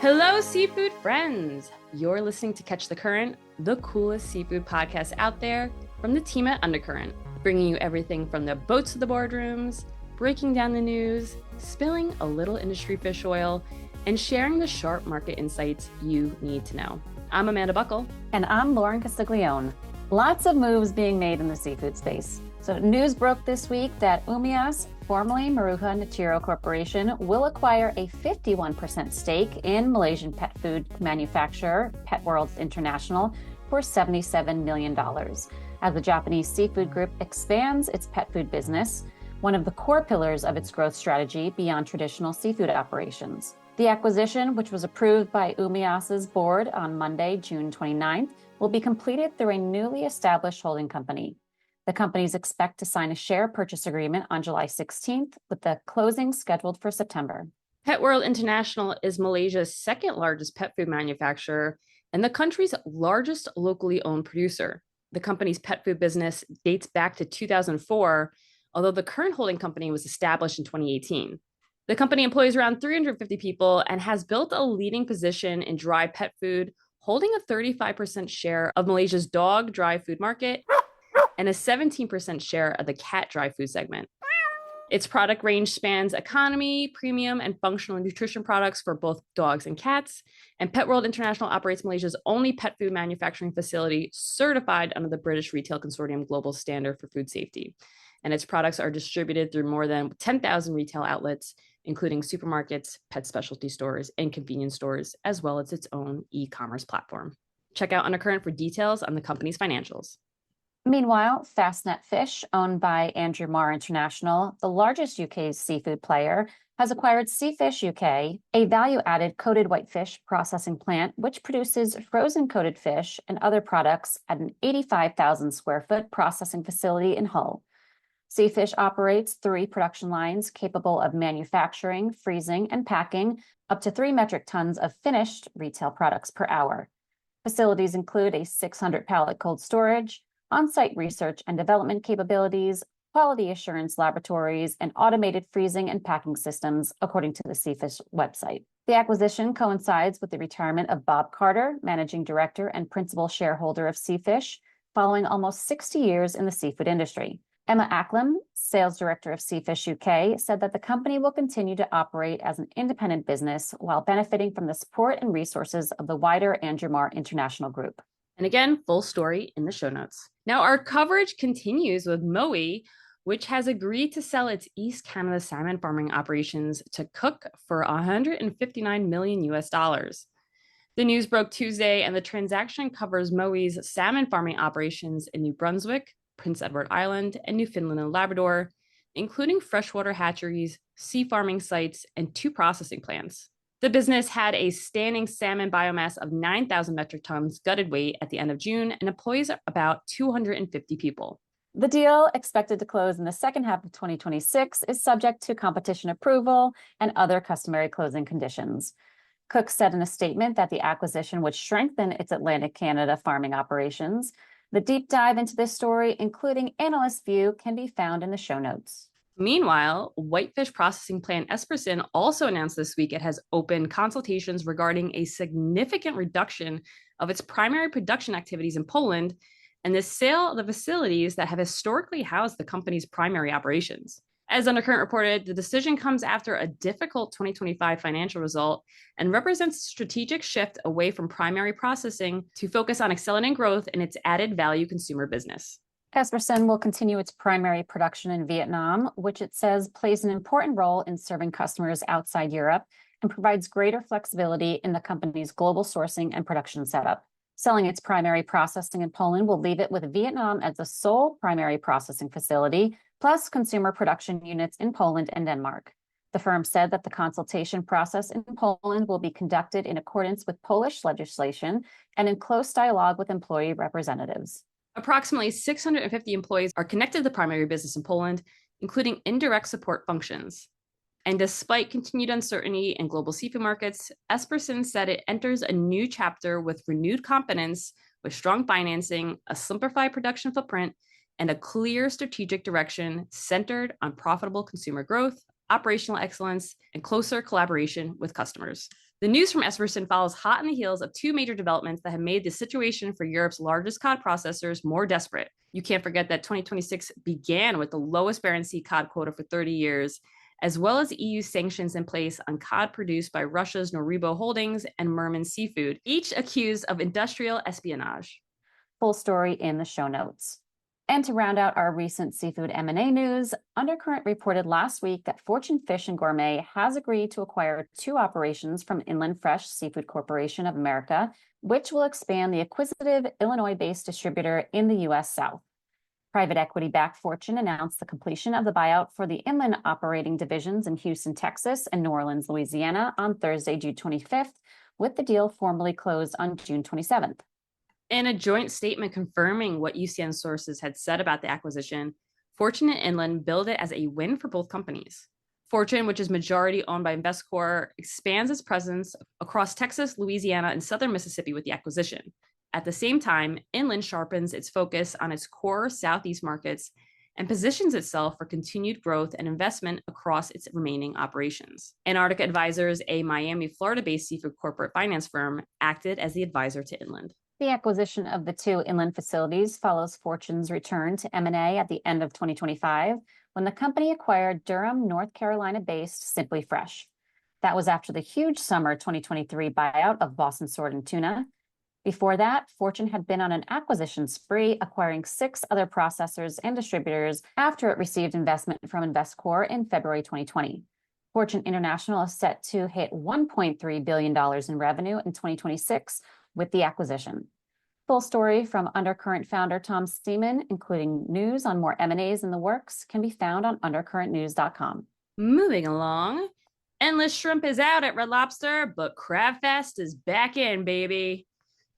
Hello, seafood friends! You're listening to Catch the Current, the coolest seafood podcast out there from the team at Undercurrent, bringing you everything from the boats to the boardrooms, breaking down the news, spilling a little industry fish oil, and sharing the sharp market insights you need to know. I'm Amanda Buckle. And I'm Lorin Castiglione. Lots of moves being made in the seafood space. So news broke this week that Umios, formerly Maruha Natiro Corporation, will acquire a 51% stake in Malaysian pet food manufacturer Pet World International for $77 million. As the Japanese seafood group expands its pet food business, one of the core pillars of its growth strategy beyond traditional seafood operations. The acquisition, which was approved by Umios's board on Monday, June 29th, will be completed through a newly established holding company. The companies expect to sign a share purchase agreement on July 16th, with the closing scheduled for September. Pet World International is Malaysia's second largest pet food manufacturer and the country's largest locally owned producer. The company's pet food business dates back to 2004, although the current holding company was established in 2018. The company employs around 350 people and has built a leading position in dry pet food, holding a 35% share of Malaysia's dog dry food market and a 17% share of the cat dry food segment. Its product range spans economy, premium, and functional nutrition products for both dogs and cats. And Pet World International operates Malaysia's only pet food manufacturing facility certified under the British Retail Consortium Global Standard for Food Safety. And its products are distributed through more than 10,000 retail outlets, including supermarkets, pet specialty stores, and convenience stores, as well as its own e-commerce platform. Check out Undercurrent for details on the company's financials. Meanwhile, Fastnet Fish, owned by Gary Morrison International, the largest UK seafood player, has acquired Seafish UK, a value-added coated whitefish processing plant which produces frozen coated fish and other products at an 85,000 square foot processing facility in Hull. Seafish operates 3 production lines capable of manufacturing, freezing, and packing up to 3 metric tons of finished retail products per hour. Facilities include a 600 pallet cold storage, on-site research and development capabilities, quality assurance laboratories, and automated freezing and packing systems, according to the Seafish website. The acquisition coincides with the retirement of Bob Carter, managing director and principal shareholder of Seafish, following almost 60 years in the seafood industry. Emma Acklam, sales director of Seafish UK, said that the company will continue to operate as an independent business while benefiting from the support and resources of the wider Andromar International Group. And again, full story in the show notes. Now, our coverage continues with Mowi, which has agreed to sell its East Canada salmon farming operations to Cooke for $159 million US. The news broke Tuesday, and the transaction covers Mowi's salmon farming operations in New Brunswick, Prince Edward Island, and Newfoundland and Labrador, including freshwater hatcheries, sea farming sites, and 2 processing plants. The business had a standing salmon biomass of 9,000 metric tons gutted weight at the end of June and employs about 250 people. The deal, expected to close in the second half of 2026, is subject to competition approval and other customary closing conditions. Cooke said in a statement that the acquisition would strengthen its Atlantic Canada farming operations. The deep dive into this story, including analyst view, can be found in the show notes. Meanwhile, whitefish processing plant Espersen also announced this week it has opened consultations regarding a significant reduction of its primary production activities in Poland and the sale of the facilities that have historically housed the company's primary operations. As Undercurrent reported, the decision comes after a difficult 2025 financial result and represents a strategic shift away from primary processing to focus on accelerating growth in its added value consumer business. Espersen will continue its primary production in Vietnam, which it says plays an important role in serving customers outside Europe and provides greater flexibility in the company's global sourcing and production setup. Selling its primary processing in Poland will leave it with Vietnam as the sole primary processing facility, plus consumer production units in Poland and Denmark. The firm said that the consultation process in Poland will be conducted in accordance with Polish legislation and in close dialogue with employee representatives. Approximately 650 employees are connected to the primary business in Poland, including indirect support functions. And despite continued uncertainty in global seafood markets, Espersen said it enters a new chapter with renewed confidence, with strong financing, a simplified production footprint, and a clear strategic direction centered on profitable consumer growth, operational excellence, and closer collaboration with customers. The news from Espersen follows hot on the heels of two major developments that have made the situation for Europe's largest cod processors more desperate. You can't forget that 2026 began with the lowest Barents Sea cod quota for 30 years, as well as EU sanctions in place on cod produced by Russia's Noribo Holdings and Merman Seafood, each accused of industrial espionage. Full story in the show notes. And to round out our recent seafood M&A news, Undercurrent reported last week that Fortune Fish and Gourmet has agreed to acquire two operations from Inland Fresh Seafood Corporation of America, which will expand the acquisitive Illinois-based distributor in the U.S. South. Private equity-backed Fortune announced the completion of the buyout for the inland operating divisions in Houston, Texas, and New Orleans, Louisiana on Thursday, June 25th, with the deal formally closed on June 27th. In a joint statement confirming what UCN sources had said about the acquisition, Fortune and Inland billed it as a win for both companies. Fortune, which is majority owned by Investcorp, expands its presence across Texas, Louisiana, and southern Mississippi with the acquisition. At the same time, Inland sharpens its focus on its core Southeast markets and positions itself for continued growth and investment across its remaining operations. Antarctica Advisors, a Miami, Florida-based seafood corporate finance firm, acted as the advisor to Inland. The acquisition of the two inland facilities follows Fortune's return to M&A at the end of 2025, when the company acquired Durham, North Carolina-based Simply Fresh. That was after the huge summer 2023 buyout of Boston Sword and Tuna. Before that, Fortune had been on an acquisition spree, acquiring 6 other processors and distributors after it received investment from Investcorp in February 2020. Fortune International is set to hit $1.3 billion in revenue in 2026 with the acquisition. Full story from Undercurrent founder Tom Seaman, including news on more M&As in the works, can be found on undercurrentnews.com. Moving along, Endless Shrimp is out at Red Lobster, but Crabfest is back in, baby.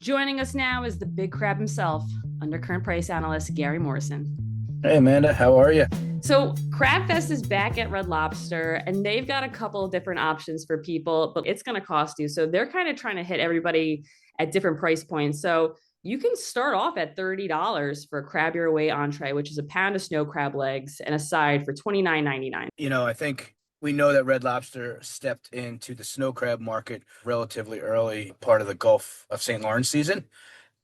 Joining us now is the big crab himself, Undercurrent price analyst Gary Morrison. Hey, Amanda, how are you? So Crabfest is back at Red Lobster, and they've got a couple of different options for people, but it's going to cost you. So they're kind of trying to hit everybody at different price points. So you can start off at $30 for a crab your way entree, which is a pound of snow crab legs and a side for $29.99. I think we know that Red Lobster stepped into the snow crab market relatively early part of the Gulf of St. Lawrence season,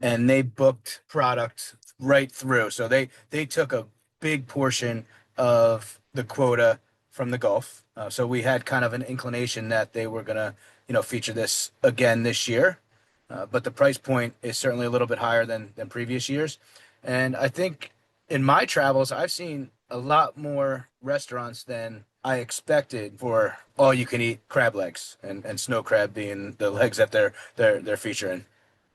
and they booked product right through. So they took a big portion of the quota from the Gulf. So we had kind of an inclination that they were going to, feature this again this year. But the price point is certainly a little bit higher than previous years. And I think in my travels, I've seen a lot more restaurants than I expected for all you can eat crab legs and snow crab being the legs that they're featuring.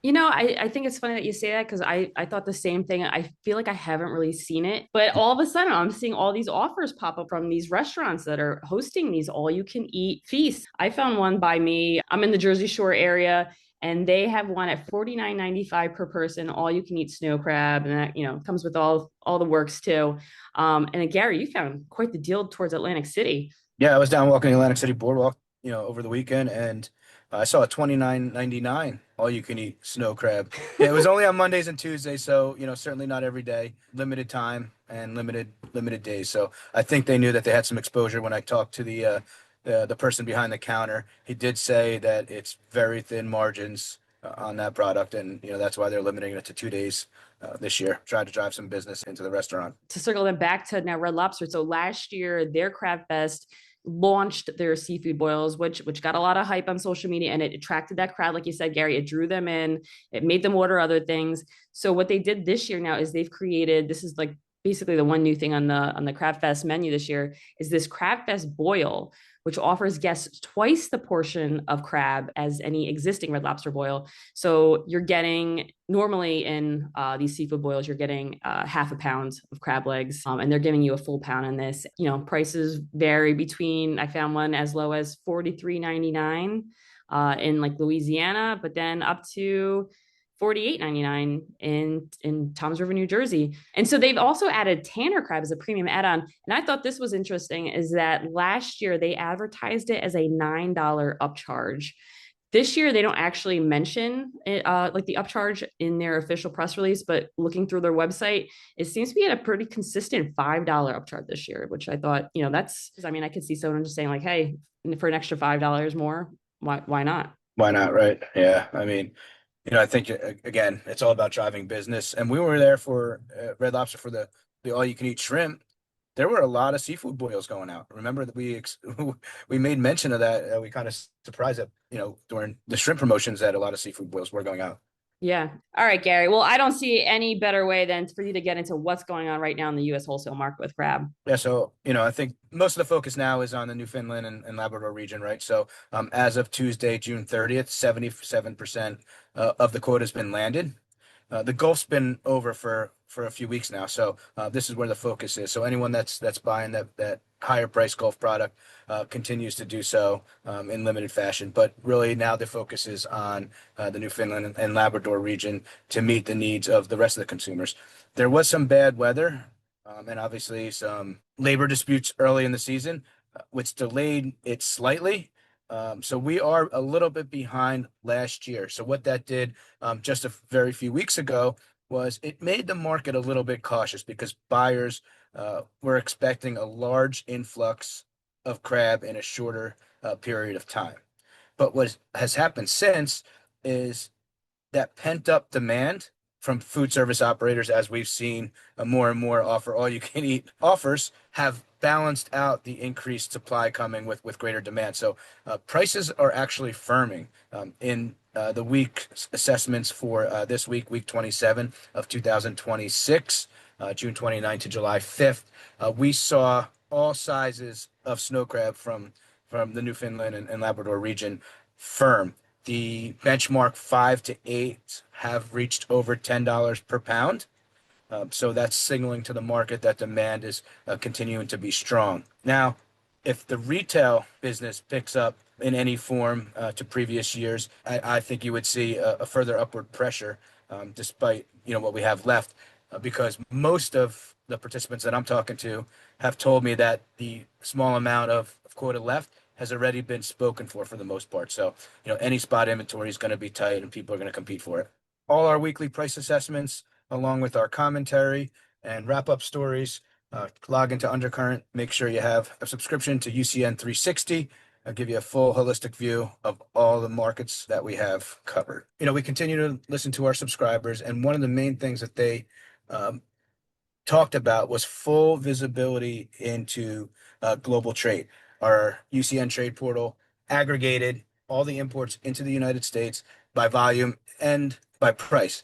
I think it's funny that you say that because I thought the same thing. I feel like I haven't really seen it, but all of a sudden I'm seeing all these offers pop up from these restaurants that are hosting these all you can eat feasts. I found one by me. I'm in the Jersey Shore area, and they have one at $49.95 per person, all you can eat snow crab. And that, comes with all the works too. And Gary, you found quite the deal towards Atlantic City. Yeah, I was down walking Atlantic City Boardwalk, over the weekend, and I saw a $29.99 all you can eat snow crab. Yeah, it was only on Mondays and Tuesdays, so certainly not every day. Limited time and limited days. So I think they knew that they had some exposure when I talked to the person behind the counter. He did say that it's very thin margins on that product, and that's why they're limiting it to 2 days this year. Try to drive some business into the restaurant. To circle them back to now Red Lobster. So last year, their Crab Fest launched their seafood boils, which got a lot of hype on social media, and it attracted that crowd. Like you said, Gary, it drew them in, it made them order other things. So what they did this year now is they've created, this is like basically the one new thing on the Crab Fest menu this year, is this Crab Fest boil, which offers guests twice the portion of crab as any existing Red Lobster boil. So you're getting, normally in these seafood boils, you're getting half a pound of crab legs, and they're giving you a full pound in this. Prices vary between, I found one as low as $43.99 in like Louisiana, but then up to $48.99 in Toms River, New Jersey. And so they've also added Tanner crab as a premium add-on. And I thought this was interesting, is that last year they advertised it as a $9 upcharge. This year, they don't actually mention it, like the upcharge in their official press release, but looking through their website, it seems to be at a pretty consistent $5 upcharge this year, which I thought, I could see someone just saying like, hey, for an extra $5 more, why not? Why not, right? Yeah. I mean, I think again, it's all about driving business. And we were there for Red Lobster for the all you can eat shrimp. There were a lot of seafood boils going out. Remember that we made mention of that. We kind of surprised that, during the shrimp promotions that a lot of seafood boils were going out. Yeah. All right, Gary. Well, I don't see any better way than for you to get into what's going on right now in the US wholesale market with crab. Yeah, so I think most of the focus now is on the Newfoundland and Labrador region, right? So as of Tuesday, June 30th, 77% of the quota has been landed. The Gulf's been over for a few weeks now, so this is where the focus is. So anyone that's buying that higher price Gulf product continues to do so in limited fashion. But really now the focus is on the Newfoundland and Labrador region to meet the needs of the rest of the consumers. There was some bad weather and obviously some labor disputes early in the season, which delayed it slightly. So we are a little bit behind last year. So what that did just a very few weeks ago was it made the market a little bit cautious because buyers were expecting a large influx of crab in a shorter period of time. But what has happened since is that pent up demand from food service operators, as we've seen more and more offer all you can eat offers, have balanced out the increased supply coming with greater demand. So prices are actually firming in the week assessments for this week 27 of 2026, June 29 to July 5th. We saw all sizes of snow crab from the Newfoundland and Labrador region firm. The benchmark 5 to 8 have reached over $10 per pound. So that's signaling to the market that demand is continuing to be strong. Now, if the retail business picks up in any form to previous years, I think you would see a further upward pressure despite what we have left, because most of the participants that I'm talking to have told me that the small amount of quota left has already been spoken for the most part. So, any spot inventory is going to be tight and people are going to compete for it. All our weekly price assessments, along with our commentary and wrap up stories, log into Undercurrent. Make sure you have a subscription to UCN 360. I'll give you a full holistic view of all the markets that we have covered. We continue to listen to our subscribers, and one of the main things that they talked about was full visibility into global trade. Our UCN trade portal aggregated all the imports into the United States by volume and by price.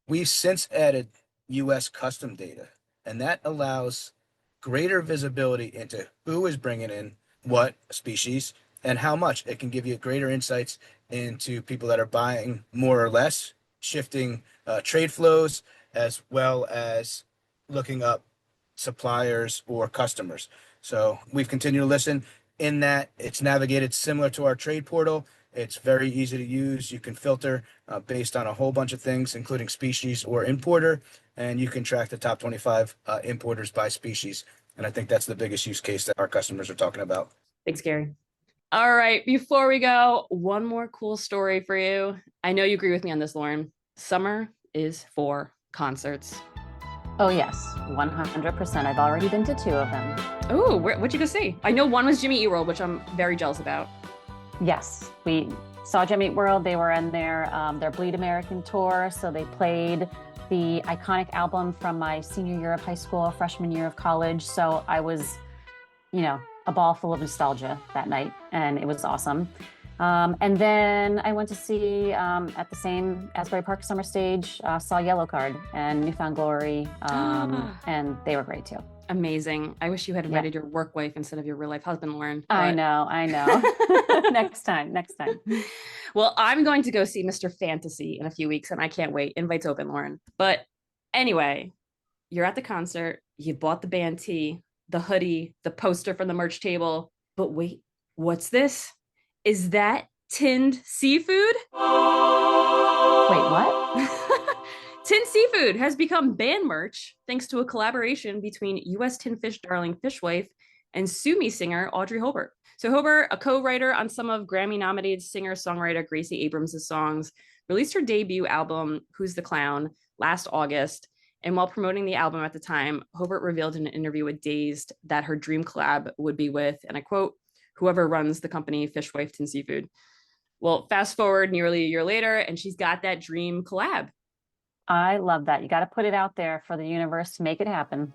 We've since added US custom data, and that allows greater visibility into who is bringing in what species and how much. It can give you greater insights into people that are buying more or less, shifting trade flows, as well as looking up suppliers or customers. So we've continued to listen. In that, it's navigated similar to our trade portal. It's very easy to use. You can filter based on a whole bunch of things, including species or importer, and you can track the top 25 importers by species. And I think that's the biggest use case that our customers are talking about. Thanks, Gary. All right. Before we go, one more cool story for you. I know you agree with me on this, Lorin. Summer is for concerts. Oh, yes, 100%. I've already been to 2 of them. Oh, what'd you go see? I know one was Jimmy Eat World, which I'm very jealous about. Yes, we saw Jimmy Eat World. They were in their Bleed American tour. So they played the iconic album from my senior year of high school, freshman year of college. So I was, a ball full of nostalgia that night, and it was awesome. And then I went to see at the same Asbury Park Summer Stage, saw Yellow Card and Newfound Glory, and they were great too. Amazing. I wish you had invited your work wife instead of your real life husband, Lorin. But... I know. Next time. Well, I'm going to go see Mr. Fantasy in a few weeks, and I can't wait. Invite's open, Lorin. But anyway, you're at the concert, you bought the band tee, the hoodie, the poster from the merch table. But wait, what's this? Is that tinned seafood? Wait, what? Tinned seafood has become band merch thanks to a collaboration between U.S. tin fish darling Fishwife and Sue Me singer Audrey Hobart. So Hobart, a co-writer on some of Grammy-nominated singer-songwriter Gracie Abrams' songs, released her debut album, Who's the Clown, last August. And while promoting the album at the time, Hobart revealed in an interview with Dazed that her dream collab would be with, and I quote, whoever runs the company Fishwife Tin Seafood. Well, fast forward nearly a year later, and she's got that dream collab. I love that. You got to put it out there for the universe to make it happen.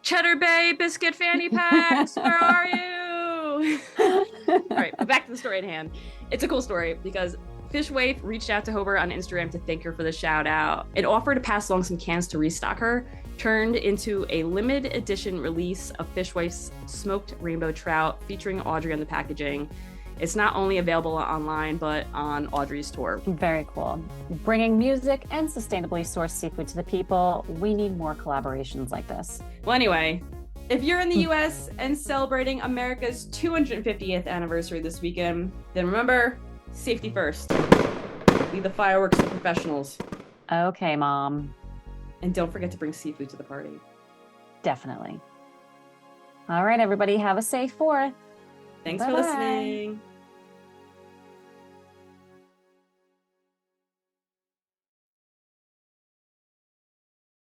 Cheddar Bay biscuit fanny packs, where are you? All right, but back to the story at hand. It's a cool story because Fish Waif reached out to Hober on Instagram to thank her for the shout out. An offer to pass along some cans to restock her turned into a limited edition release of Fish Waif's smoked rainbow trout featuring Audrey on the packaging. It's not only available online, but on Audrey's tour. Very cool. Bringing music and sustainably sourced seafood to the people. We need more collaborations like this. Well, anyway, if you're in the US and celebrating America's 250th anniversary this weekend, then remember, safety first. Leave the fireworks to professionals. Okay, Mom. And don't forget to bring seafood to the party. Definitely. All right, everybody, have a safe 4th. Thanks for Bye-bye. listening.